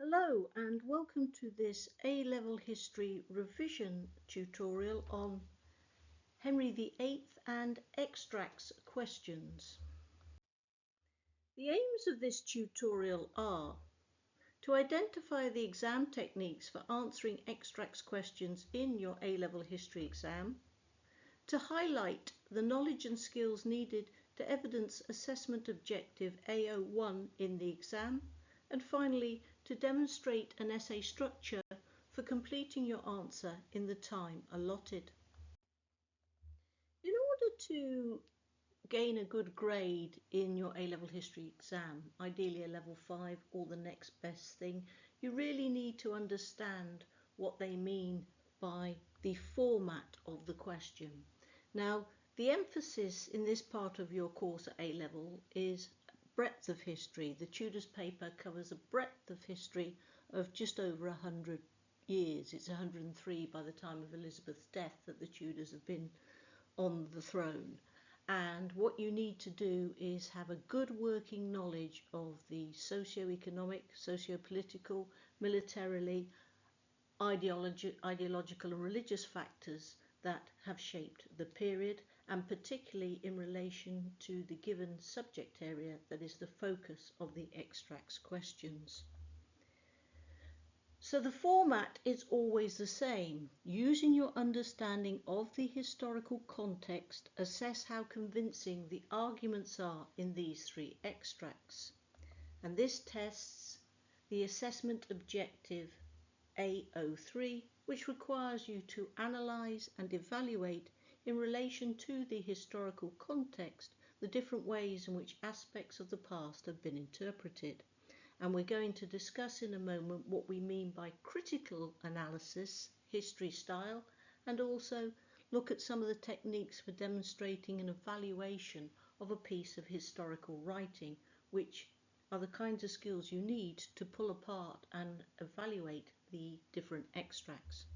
Hello and welcome to this A-Level History revision tutorial on Henry VIII and extracts questions. The aims of this tutorial are to identify the exam techniques for answering extracts questions in your A-Level History exam, to highlight the knowledge and skills needed to evidence assessment objective A01 in the exam, and finally to demonstrate an essay structure for completing your answer in the time allotted. In order to gain a good grade in your A-Level History exam, ideally a level 5 or the next best thing, you really need to understand what they mean by the format of the question. Now, the emphasis in this part of your course at A-Level is breadth of history. The Tudors paper covers a breadth of history of just over 100 years. It's 103 by the time of Elizabeth's death that the Tudors have been on the throne. And what you need to do is have a good working knowledge of the socio-economic, socio-political, militarily, ideological and religious factors that have shaped the period, and particularly in relation to the given subject area that is the focus of the extracts questions. So the format is always the same. Using your understanding of the historical context, assess how convincing the arguments are in these three extracts. And this tests the assessment objective A03, which requires you to analyse and evaluate in relation to the historical context the different ways in which aspects of the past have been interpreted. And we're going to discuss in a moment what we mean by critical analysis, history style, and also look at some of the techniques for demonstrating an evaluation of a piece of historical writing, which are the kinds of skills you need to pull apart and evaluate the different extracts.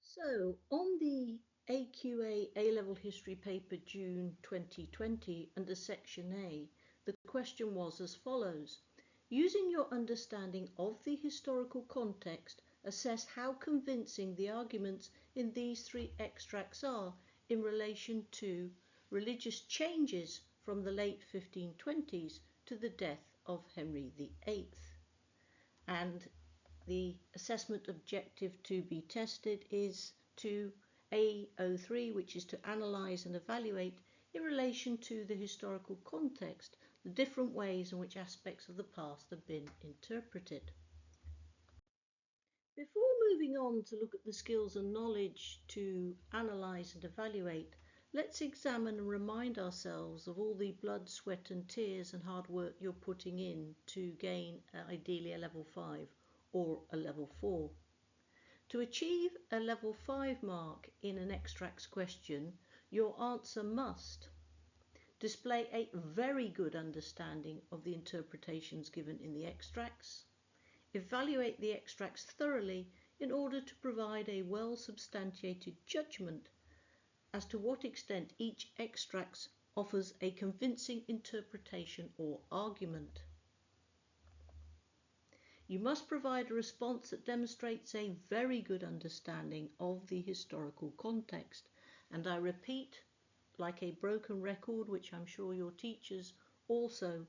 So on the AQA A-Level History paper June 2020 under section A, the question was as follows: using your understanding of the historical context, assess how convincing the arguments in these three extracts are in relation to religious changes from the late 1520s to the death of Henry VIII. And the assessment objective to be tested is to A03, which is to analyse and evaluate in relation to the historical context the different ways in which aspects of the past have been interpreted. Before moving on to look at the skills and knowledge to analyse and evaluate, let's examine and remind ourselves of all the blood, sweat and tears and hard work you're putting in to gain ideally a level 5 or a level 4. To achieve a level 5 mark in an extracts question, your answer must display a very good understanding of the interpretations given in the extracts, evaluate the extracts thoroughly in order to provide a well-substantiated judgment as to what extent each extract offers a convincing interpretation or argument. You must provide a response that demonstrates a very good understanding of the historical context. And I repeat, like a broken record, which I'm sure your teachers also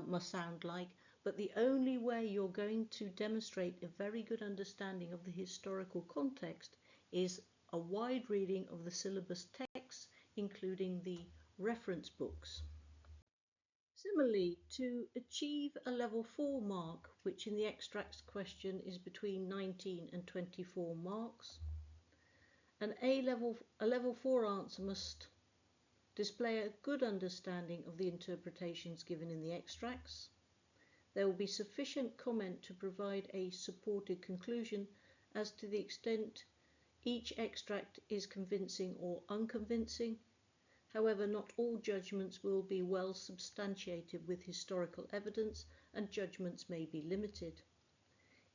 must sound like, but the only way you're going to demonstrate a very good understanding of the historical context is a wide reading of the syllabus texts, including the reference books. Similarly, to achieve a level 4 mark, which in the extracts question is between 19 and 24 marks, a level 4 answer must display a good understanding of the interpretations given in the extracts. There will be sufficient comment to provide a supported conclusion as to the extent each extract is convincing or unconvincing. However, not all judgments will be well substantiated with historical evidence, and judgments may be limited.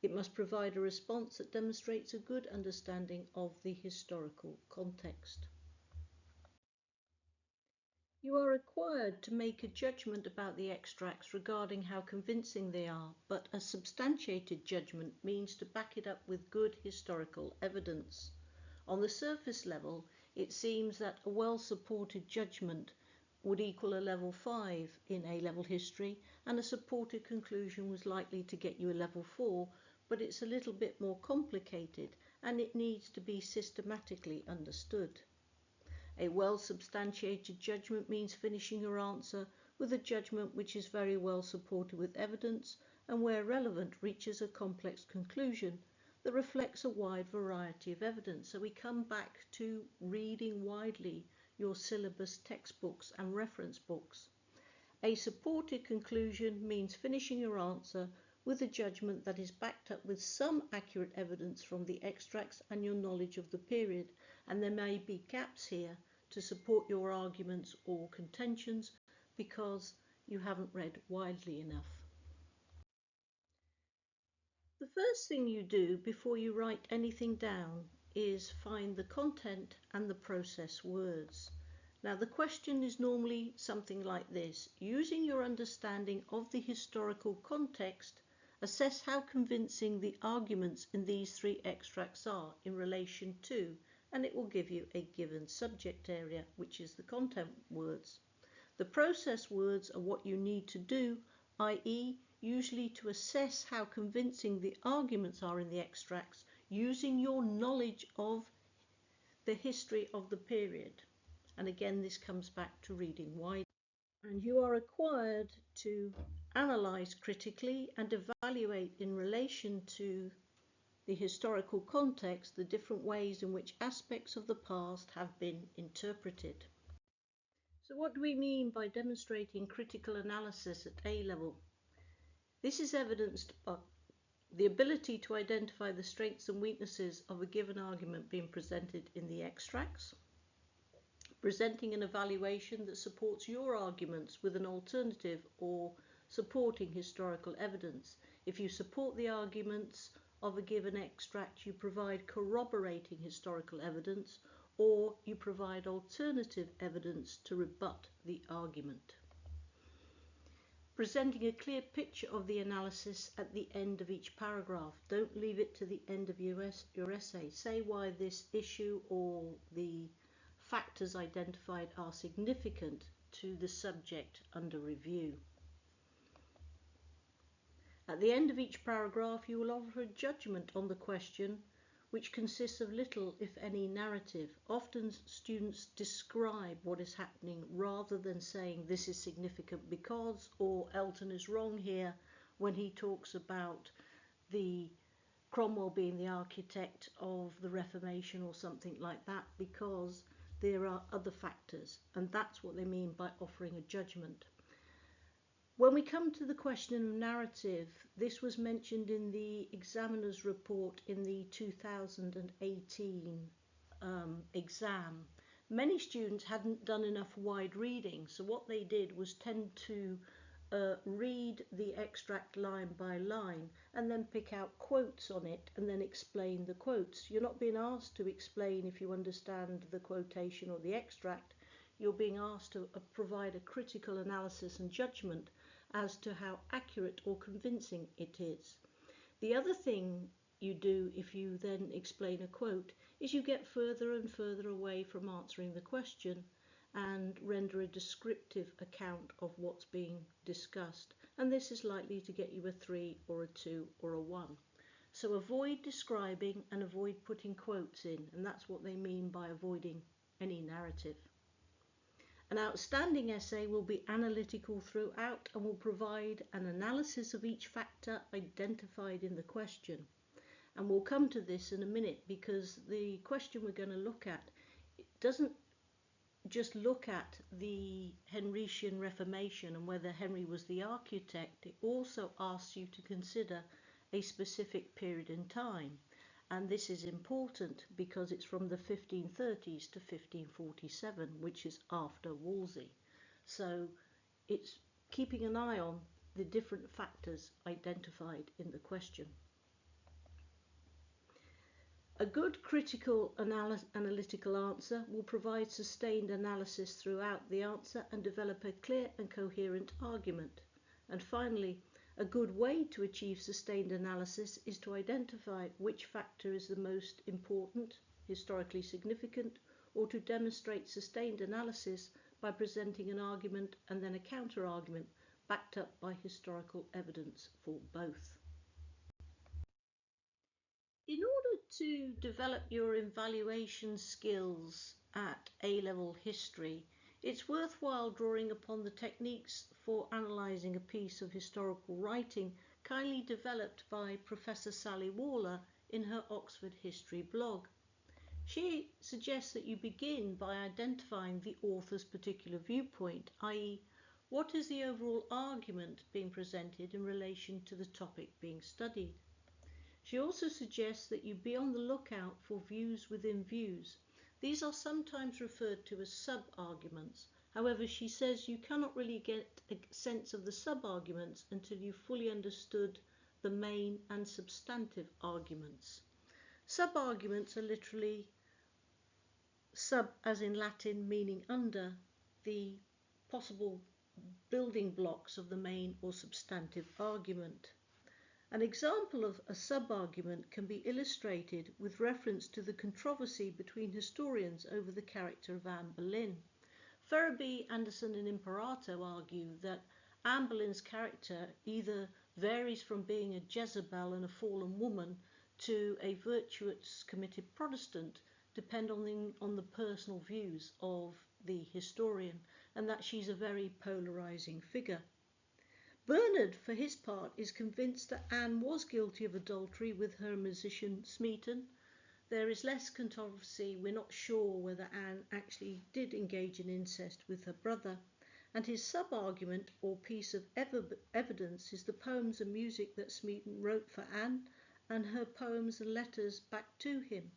It must provide a response that demonstrates a good understanding of the historical context. You are required to make a judgment about the extracts regarding how convincing they are, but a substantiated judgment means to back it up with good historical evidence. On the surface level, it seems that a well-supported judgment would equal a level 5 in A-level history, and a supported conclusion was likely to get you a level 4, but it's a little bit more complicated and it needs to be systematically understood. A well-substantiated judgment means finishing your answer with a judgment which is very well supported with evidence and, where relevant, reaches a complex conclusion that reflects a wide variety of evidence. So we come back to reading widely your syllabus textbooks and reference books. A supported conclusion means finishing your answer with a judgment that is backed up with some accurate evidence from the extracts and your knowledge of the period, and there may be gaps here to support your arguments or contentions because you haven't read widely enough. The first thing you do before you write anything down is find the content and the process words. Now, the question is normally something like this: using your understanding of the historical context, assess how convincing the arguments in these three extracts are in relation to, and it will give you a given subject area, which is the content words. The process words are what you need to do, i.e., usually to assess how convincing the arguments are in the extracts using your knowledge of the history of the period. And again, this comes back to reading widely. And you are required to analyse critically and evaluate in relation to the historical context the different ways in which aspects of the past have been interpreted. So what do we mean by demonstrating critical analysis at A level? This is evidenced by the ability to identify the strengths and weaknesses of a given argument being presented in the extracts, presenting an evaluation that supports your arguments with an alternative or supporting historical evidence. If you support the arguments of a given extract, you provide corroborating historical evidence, or you provide alternative evidence to rebut the argument. Presenting a clear picture of the analysis at the end of each paragraph. Don't leave it to the end of your essay. Say why this issue or the factors identified are significant to the subject under review. At the end of each paragraph, you will offer a judgment on the question, which consists of little, if any, narrative. Often students describe what is happening rather than saying this is significant because, or Elton is wrong here when he talks about the Cromwell being the architect of the Reformation or something like that, because there are other factors, and that's what they mean by offering a judgment. When we come to the question of narrative, this was mentioned in the examiner's report in the 2018 exam. Many students hadn't done enough wide reading, so what they did was tend to read the extract line by line and then pick out quotes on it and then explain the quotes. You're not being asked to explain if you understand the quotation or the extract. You're being asked to provide a critical analysis and judgment as to how accurate or convincing it is. The other thing you do if you then explain a quote is you get further and further away from answering the question and render a descriptive account of what's being discussed, and this is likely to get you a 3 or a 2 or a 1. So avoid describing and avoid putting quotes in, and that's what they mean by avoiding any narrative. An outstanding essay will be analytical throughout and will provide an analysis of each factor identified in the question. And we'll come to this in a minute, because the question we're going to look at doesn't just look at the Henrician Reformation and whether Henry was the architect. It also asks you to consider a specific period in time. And this is important because it's from the 1530s to 1547, which is after Wolsey. So it's keeping an eye on the different factors identified in the question. A good critical analytical answer will provide sustained analysis throughout the answer and develop a clear and coherent argument. And finally, a good way to achieve sustained analysis is to identify which factor is the most important, historically significant, or to demonstrate sustained analysis by presenting an argument and then a counter-argument backed up by historical evidence for both. In order to develop your evaluation skills at A-level history, it's worthwhile drawing upon the techniques for analysing a piece of historical writing kindly developed by Professor Sally Waller in her Oxford History blog. She suggests that you begin by identifying the author's particular viewpoint, i.e., what is the overall argument being presented in relation to the topic being studied. She also suggests that you be on the lookout for views within views. These are sometimes referred to as sub-arguments. However, she says you cannot really get a sense of the sub-arguments until you've fully understood the main and substantive arguments. Sub-arguments are literally sub as in Latin, meaning under, the possible building blocks of the main or substantive argument. An example of a sub-argument can be illustrated with reference to the controversy between historians over the character of Anne Boleyn. Ferriby, Anderson and Imperato argue that Anne Boleyn's character either varies from being a Jezebel and a fallen woman to a virtuous committed Protestant, depending on the personal views of the historian, and that she's a very polarising figure. Bernard, for his part, is convinced that Anne was guilty of adultery with her musician Smeaton. There is less controversy. We're not sure whether Anne actually did engage in incest with her brother. And his sub-argument or piece of evidence is the poems and music that Smeaton wrote for Anne and her poems and letters back to him.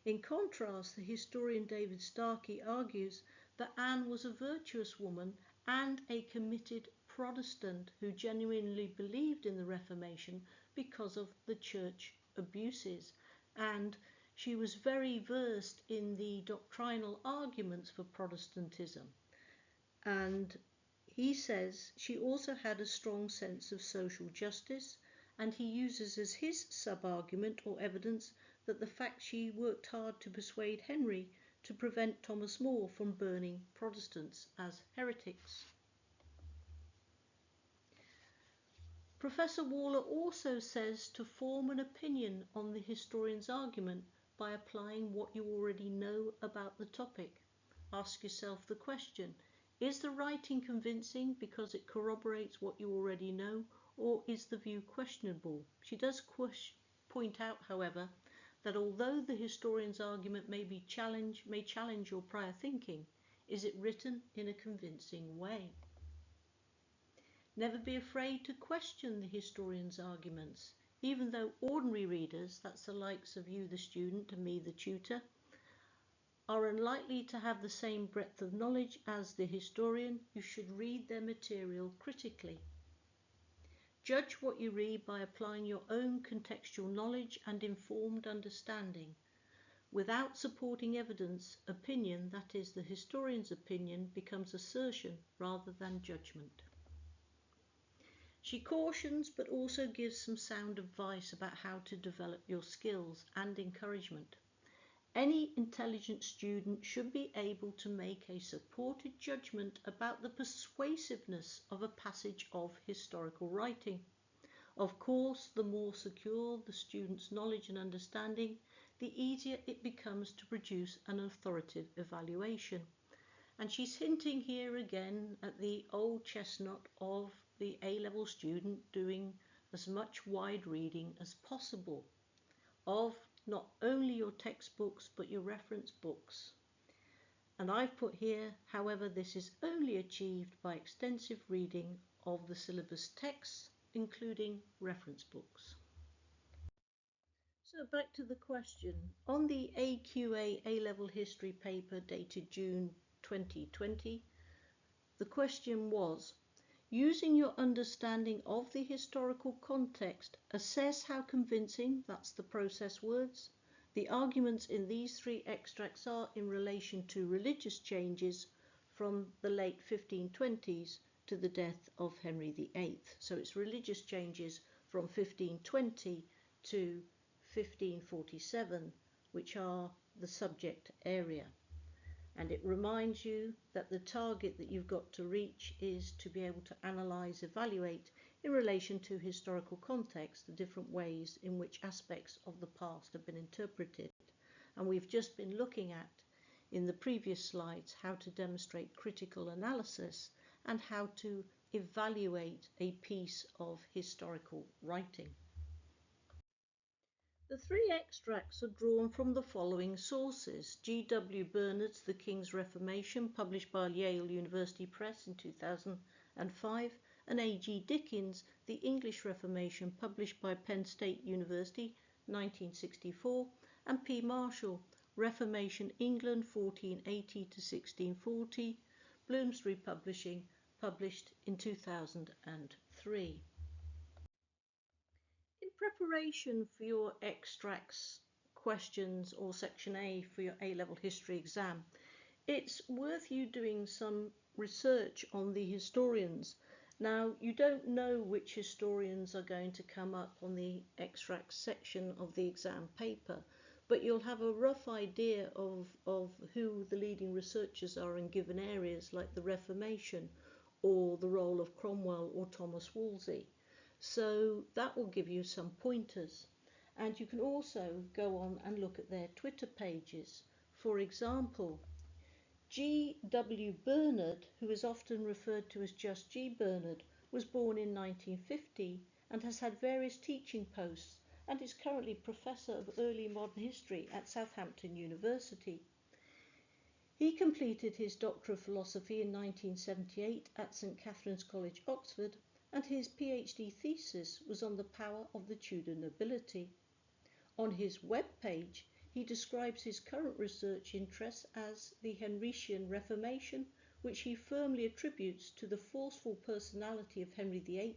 In contrast, the historian David Starkey argues that Anne was a virtuous woman and a committed Protestant who genuinely believed in the Reformation because of the church abuses, and she was very versed in the doctrinal arguments for Protestantism. And he says she also had a strong sense of social justice, and he uses as his sub-argument or evidence that the fact she worked hard to persuade Henry to prevent Thomas More from burning Protestants as heretics. Professor Waller also says to form an opinion on the historian's argument by applying what you already know about the topic. Ask yourself the question, is the writing convincing because it corroborates what you already know, or is the view questionable? She does point out, however, that although the historian's argument may challenge your prior thinking, is it written in a convincing way? Never be afraid to question the historian's arguments, even though ordinary readers, that's the likes of you the student and me the tutor, are unlikely to have the same breadth of knowledge as the historian. You should read their material critically. Judge what you read by applying your own contextual knowledge and informed understanding. Without supporting evidence, opinion, that is the historian's opinion, becomes assertion rather than judgment. She cautions but also gives some sound advice about how to develop your skills and encouragement. Any intelligent student should be able to make a supported judgment about the persuasiveness of a passage of historical writing. Of course, the more secure the student's knowledge and understanding, the easier it becomes to produce an authoritative evaluation. And she's hinting here again at the old chestnut of the A-level student doing as much wide reading as possible of not only your textbooks but your reference books. And I've put here, however, this is only achieved by extensive reading of the syllabus texts, including reference books. So back to the question. On the AQA A-level history paper dated June 2020, the question was, using your understanding of the historical context, assess how convincing, that's the process words, The arguments in these three extracts are in relation to religious changes from the late 1520s to the death of Henry VIII. So it's religious changes from 1520 to 1547, which are the subject area. And it reminds you that the target that you've got to reach is to be able to analyse, evaluate in relation to historical context the different ways in which aspects of the past have been interpreted. And we've just been looking at, in the previous slides, how to demonstrate critical analysis and how to evaluate a piece of historical writing. The three extracts are drawn from the following sources: G.W. Bernard's The King's Reformation, published by Yale University Press in 2005, and A.G. Dickens' The English Reformation, published by Penn State University 1964, and P. Marshall, Reformation England 1480 to 1640, Bloomsbury Publishing, published in 2003. In preparation for your extracts, questions, or section A for your A-level history exam, it's worth you doing some research on the historians. Now, you don't know which historians are going to come up on the extracts section of the exam paper, but you'll have a rough idea of who the leading researchers are in given areas like the Reformation or the role of Cromwell or Thomas Wolsey. So that will give you some pointers. And you can also go on and look at their Twitter pages. For example, G.W. Bernard, who is often referred to as just G. Bernard, was born in 1950 and has had various teaching posts and is currently Professor of Early Modern History at Southampton University. He completed his Doctor of Philosophy in 1978 at St Catherine's College, Oxford, and his PhD thesis was on the power of the Tudor nobility. On his web page, he describes his current research interests as the Henrician Reformation, which he firmly attributes to the forceful personality of Henry VIII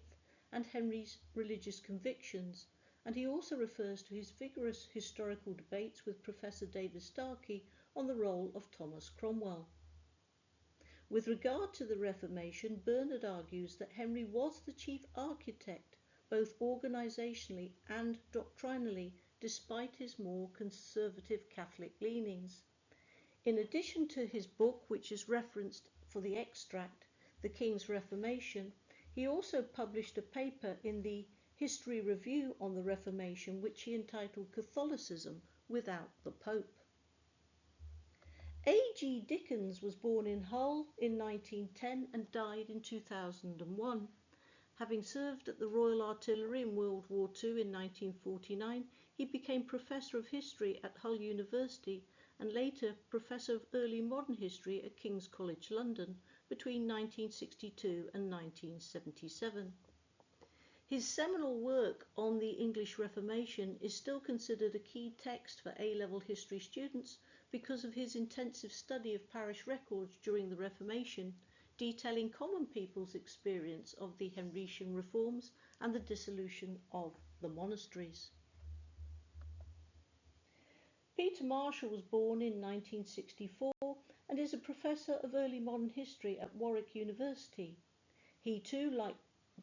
and Henry's religious convictions, and he also refers to his vigorous historical debates with Professor David Starkey on the role of Thomas Cromwell. With regard to the Reformation, Bernard argues that Henry was the chief architect, both organisationally and doctrinally, despite his more conservative Catholic leanings. In addition to his book, which is referenced for the extract, The King's Reformation, he also published a paper in the History Review on the Reformation, which he entitled Catholicism Without the Pope. A.G. Dickens was born in Hull in 1910 and died in 2001. Having served at the Royal Artillery in World War II in 1949, he became Professor of History at Hull University and later Professor of Early Modern History at King's College London between 1962 and 1977. His seminal work on the English Reformation is still considered a key text for A-level history students because of his intensive study of parish records during the Reformation, detailing common people's experience of the Henrician reforms and the dissolution of the monasteries. Peter Marshall was born in 1964 and is a professor of early modern history at Warwick University. He too, like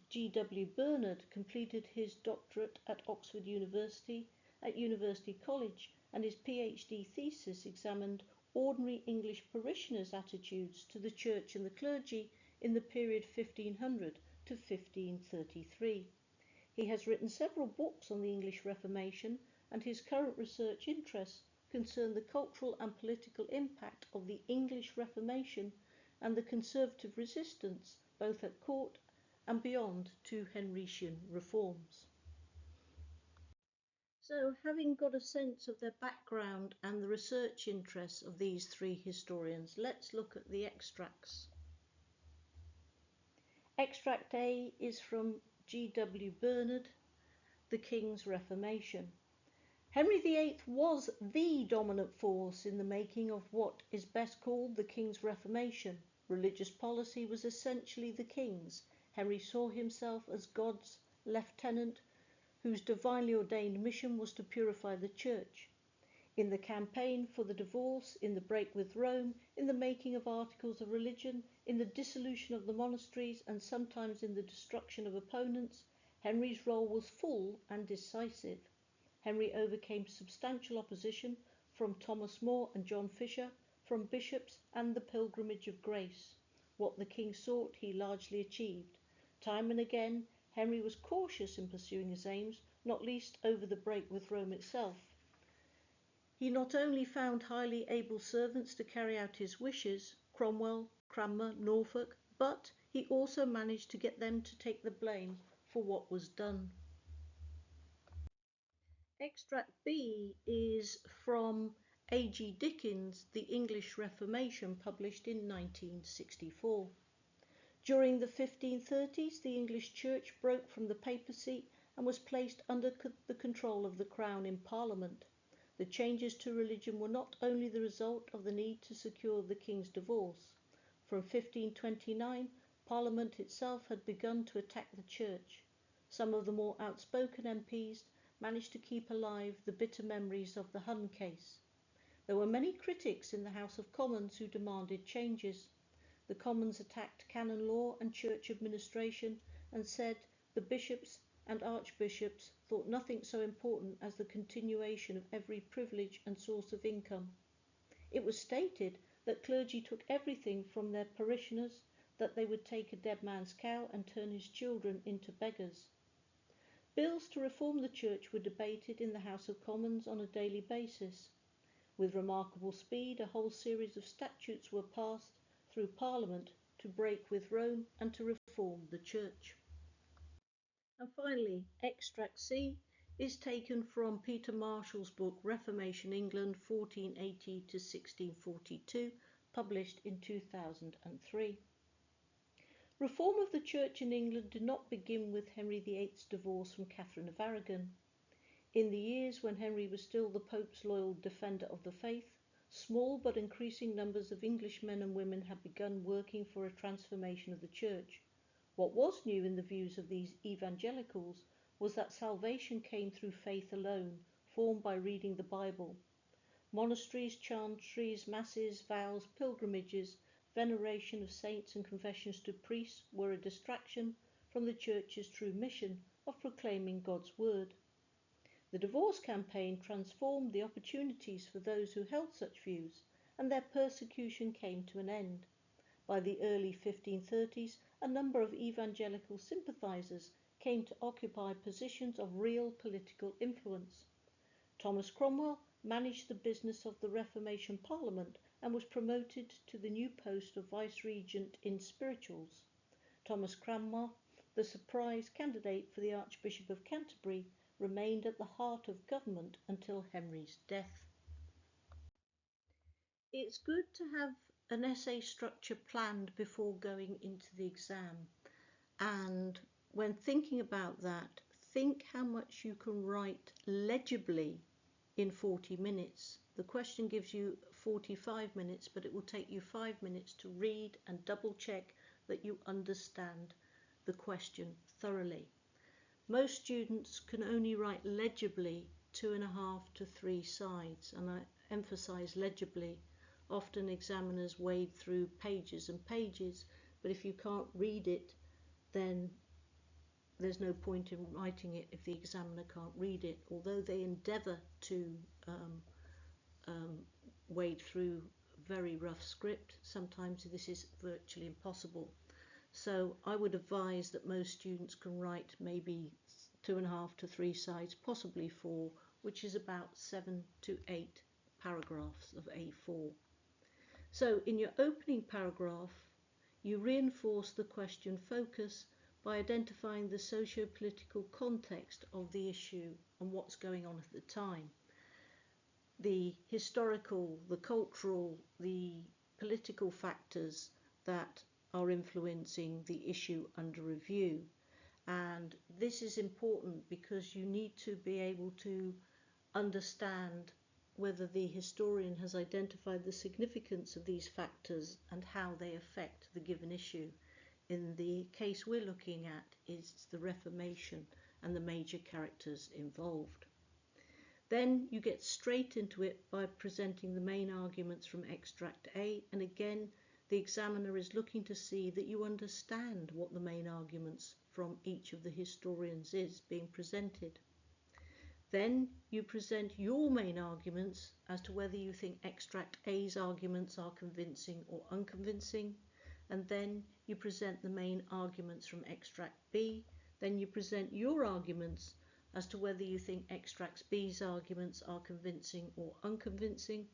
G.W. Bernard, completed his doctorate at Oxford University at University College, and his PhD thesis examined ordinary English parishioners' attitudes to the church and the clergy in the period 1500 to 1533. He has written several books on the English Reformation, and his current research interests concern the cultural and political impact of the English Reformation and the conservative resistance, both at court and beyond, to Henrician reforms. So, having got a sense of their background and the research interests of these three historians, let's look at the extracts. Extract A is from G.W. Bernard, The King's Reformation. Henry VIII was the dominant force in the making of what is best called the King's Reformation. Religious policy was essentially the King's. Henry saw himself as God's lieutenant, whose divinely ordained mission was to purify the Church. In the campaign for the divorce, in the break with Rome, in the making of articles of religion, in the dissolution of the monasteries, and sometimes in the destruction of opponents, Henry's role was full and decisive. Henry overcame substantial opposition from Thomas More and John Fisher, from bishops and the Pilgrimage of Grace. What the king sought he largely achieved. Time and again Henry was cautious in pursuing his aims, not least over the break with Rome itself. He not only found highly able servants to carry out his wishes, Cromwell, Cranmer, Norfolk, but he also managed to get them to take the blame for what was done. Extract B is from A.G. Dickens' The English Reformation, published in 1964. During the 1530s, the English Church broke from the papacy and was placed under the control of the Crown in Parliament. The changes to religion were not only the result of the need to secure the king's divorce. From 1529, Parliament itself had begun to attack the Church. Some of the more outspoken MPs managed to keep alive the bitter memories of the Hun case. There were many critics in the House of Commons who demanded changes. The Commons attacked canon law and church administration and said the bishops and archbishops thought nothing so important as the continuation of every privilege and source of income. It was stated that clergy took everything from their parishioners, that they would take a dead man's cow and turn his children into beggars. Bills to reform the church were debated in the House of Commons on a daily basis. With remarkable speed, a whole series of statutes were passed through Parliament to break with Rome and to reform the church. And finally, Extract C is taken from Peter Marshall's book Reformation England 1480 to 1642, published in 2003. Reform of the Church in England did not begin with Henry VIII's divorce from Catherine of Aragon. In the years when Henry was still the Pope's loyal defender of the faith, small but increasing numbers of English men and women had begun working for a transformation of the Church. What was new in the views of these evangelicals was that salvation came through faith alone, formed by reading the Bible. Monasteries, chantries, masses, vows, pilgrimages, veneration of saints and confessions to priests were a distraction from the Church's true mission of proclaiming God's word. The divorce campaign transformed the opportunities for those who held such views, and their persecution came to an end. By the early 1530s, a number of evangelical sympathizers came to occupy positions of real political influence. Thomas Cromwell managed the business of the Reformation Parliament and was promoted to the new post of Vice-Regent in Spirituals. Thomas Cranmer, the surprise candidate for the Archbishop of Canterbury, remained at the heart of government until Henry's death. It's good to have an essay structure planned before going into the exam, and when thinking about that, think how much you can write legibly in 40 minutes. The question gives you 45 minutes, but it will take you 5 minutes to read and double check that you understand the question thoroughly. Most students can only write legibly 2.5 to 3 sides, and I emphasize legibly. Often examiners wade through pages and pages, but if you can't read it, then there's no point in writing it if the examiner can't read it. Although they endeavour to wade through very rough script, sometimes this is virtually impossible. So I would advise that most students can write maybe 2.5 to 3 sides, possibly 4, which is about 7 to 8 paragraphs of A4. So in your opening paragraph, you reinforce the question focus by identifying the socio-political context of the issue and what's going on at the time. The historical, the cultural, the political factors that are influencing the issue under review. And this is important because you need to be able to understand whether the historian has identified the significance of these factors and how they affect the given issue. In the case we're looking at is the Reformation and the major characters involved. Then you get straight into it by presenting the main arguments from extract A, and again the examiner is looking to see that you understand what the main arguments from each of the historians is being presented. Then you present your main arguments as to whether you think extract A's arguments are convincing or unconvincing, and then you present the main arguments from extract B. Then you present your arguments as to whether you think extract B's arguments are convincing or unconvincing,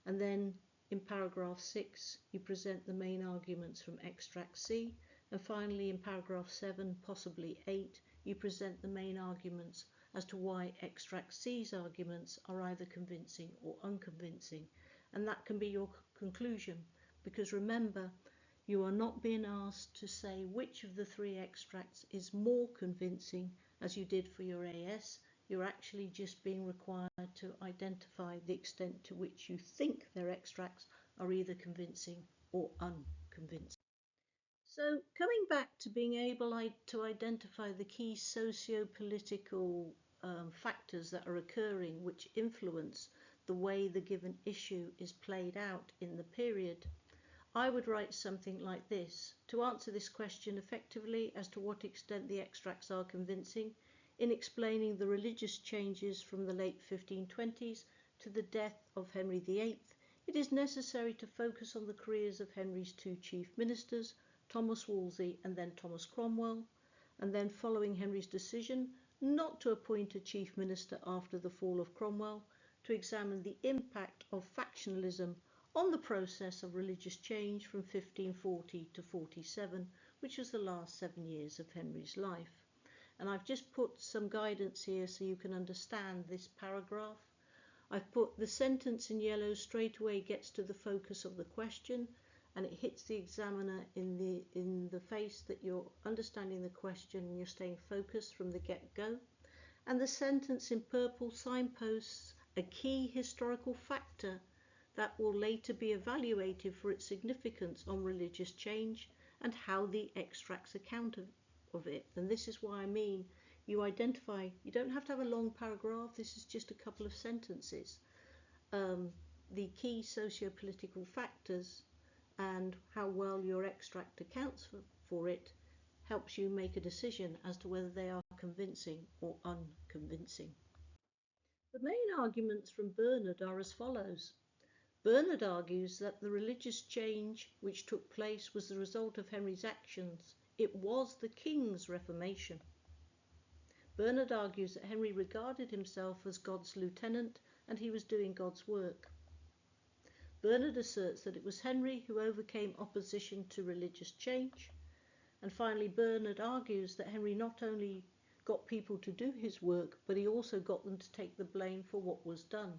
and then in paragraph 6 you present the main arguments from extract C, and finally in paragraph 7, possibly 8, you present the main arguments as to why extract C's arguments are either convincing or unconvincing, and that can be your conclusion, because remember, you are not being asked to say which of the three extracts is more convincing as you did for your AS. You're actually just being required to identify the extent to which you think their extracts are either convincing or unconvincing. So coming back to being able to identify the key socio-political factors that are occurring which influence the way the given issue is played out in the period, I would write something like this. To answer this question effectively as to what extent the extracts are convincing, in explaining the religious changes from the late 1520s to the death of Henry VIII, it is necessary to focus on the careers of Henry's two chief ministers, Thomas Wolsey and then Thomas Cromwell, and then following Henry's decision not to appoint a chief minister after the fall of Cromwell, to examine the impact of factionalism on the process of religious change from 1540 to 47, which was the last 7 years of Henry's life. And I've just put some guidance here so you can understand this paragraph. I've put the sentence in yellow straight away gets to the focus of the question, and it hits the examiner in the face that you're understanding the question and you're staying focused from the get-go. And the sentence in purple signposts a key historical factor that will later be evaluated for its significance on religious change and how the extracts account of it. And this is why I mean you identify, you don't have to have a long paragraph, this is just a couple of sentences. The key socio-political factors and how well your extract accounts for it helps you make a decision as to whether they are convincing or unconvincing. The main arguments from Bernard are as follows. Bernard argues that the religious change which took place was the result of Henry's actions. It was the king's reformation. Bernard argues that Henry regarded himself as God's lieutenant and he was doing God's work. Bernard asserts that it was Henry who overcame opposition to religious change. And finally, Bernard argues that Henry not only got people to do his work, but he also got them to take the blame for what was done.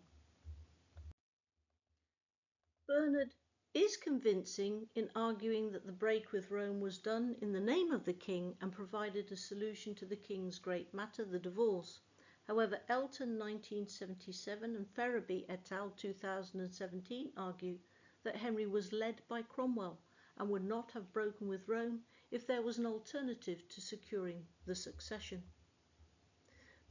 Bernard is convincing in arguing that the break with Rome was done in the name of the king and provided a solution to the king's great matter, the divorce. However, Elton 1977 and Ferraby et al. 2017 argue that Henry was led by Cromwell and would not have broken with Rome if there was an alternative to securing the succession.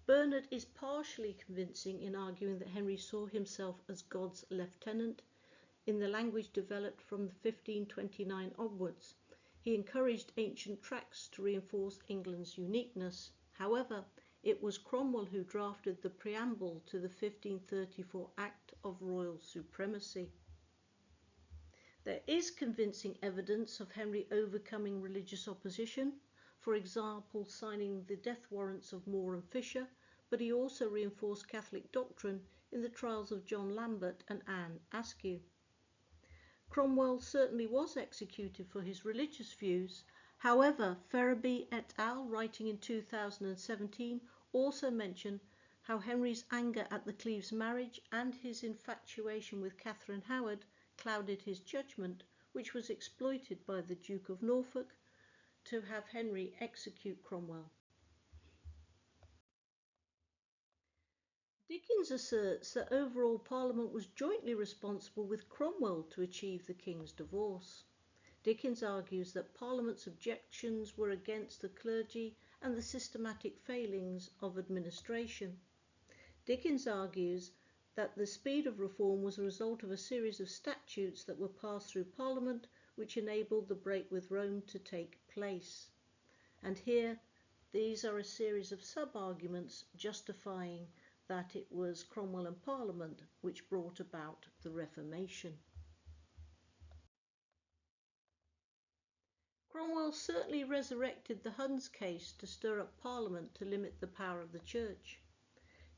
Bernard is partially convincing in arguing that Henry saw himself as God's lieutenant in the language developed from 1529 onwards. He encouraged ancient tracts to reinforce England's uniqueness. However, it was Cromwell who drafted the preamble to the 1534 Act of Royal Supremacy. There is convincing evidence of Henry overcoming religious opposition, for example signing the death warrants of Moore and Fisher, but he also reinforced Catholic doctrine in the trials of John Lambert and Anne Askew. Cromwell certainly was executed for his religious views. However, Ferraby et al., writing in 2017, also mention how Henry's anger at the Cleves marriage and his infatuation with Catherine Howard clouded his judgment, which was exploited by the Duke of Norfolk to have Henry execute Cromwell. Dickens asserts that overall Parliament was jointly responsible with Cromwell to achieve the King's divorce. Dickens argues that Parliament's objections were against the clergy and the systematic failings of administration. Dickens argues that the speed of reform was a result of a series of statutes that were passed through Parliament which enabled the break with Rome to take place. And here, these are a series of sub-arguments justifying that it was Cromwell and Parliament which brought about the Reformation. Cromwell certainly resurrected the Huns case to stir up Parliament to limit the power of the Church.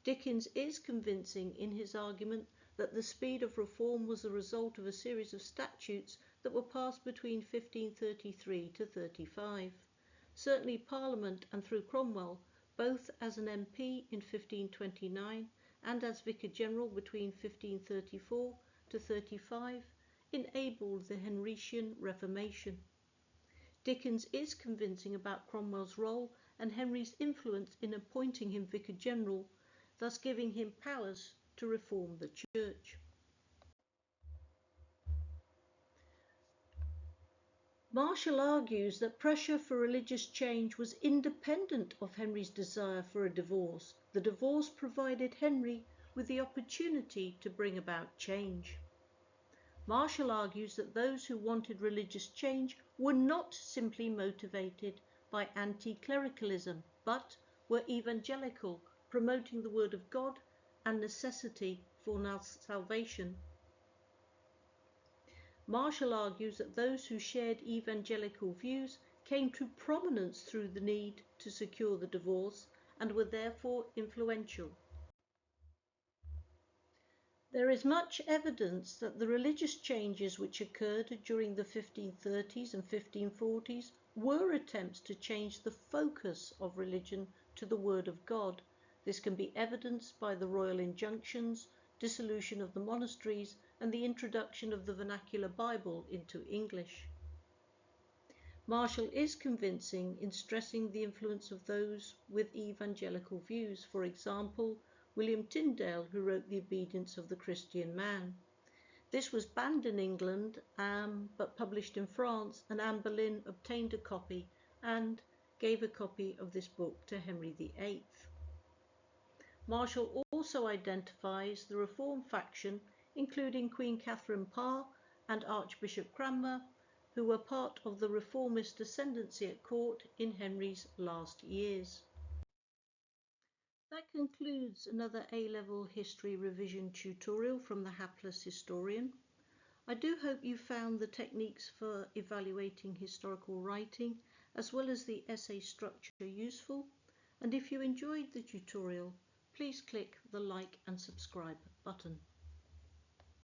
Dickens is convincing in his argument that the speed of reform was the result of a series of statutes that were passed between 1533 to 35. Certainly Parliament, and through Cromwell, both as an MP in 1529 and as Vicar General between 1534 to 35, enabled the Henrician Reformation. Dickens is convincing about Cromwell's role and Henry's influence in appointing him Vicar General, thus giving him powers to reform the Church. Marshall argues that pressure for religious change was independent of Henry's desire for a divorce. The divorce provided Henry with the opportunity to bring about change. Marshall argues that those who wanted religious change were not simply motivated by anti-clericalism, but were evangelical, promoting the word of God and necessity for salvation. Marshall argues that those who shared evangelical views came to prominence through the need to secure the divorce and were therefore influential. There is much evidence that the religious changes which occurred during the 1530s and 1540s were attempts to change the focus of religion to the Word of God. This can be evidenced by the royal injunctions, dissolution of the monasteries, and the introduction of the vernacular Bible into English. Marshall is convincing in stressing the influence of those with evangelical views, for example, William Tyndale, who wrote The Obedience of the Christian Man. This was banned in England, but published in France, and Anne Boleyn obtained a copy and gave a copy of this book to Henry VIII. Marshall also identifies the Reform faction, including Queen Catherine Parr and Archbishop Cranmer, who were part of the reformist ascendancy at court in Henry's last years. That concludes another A-level history revision tutorial from the Hapless Historian. I do hope you found the techniques for evaluating historical writing as well as the essay structure useful, and if you enjoyed the tutorial, please click the like and subscribe button.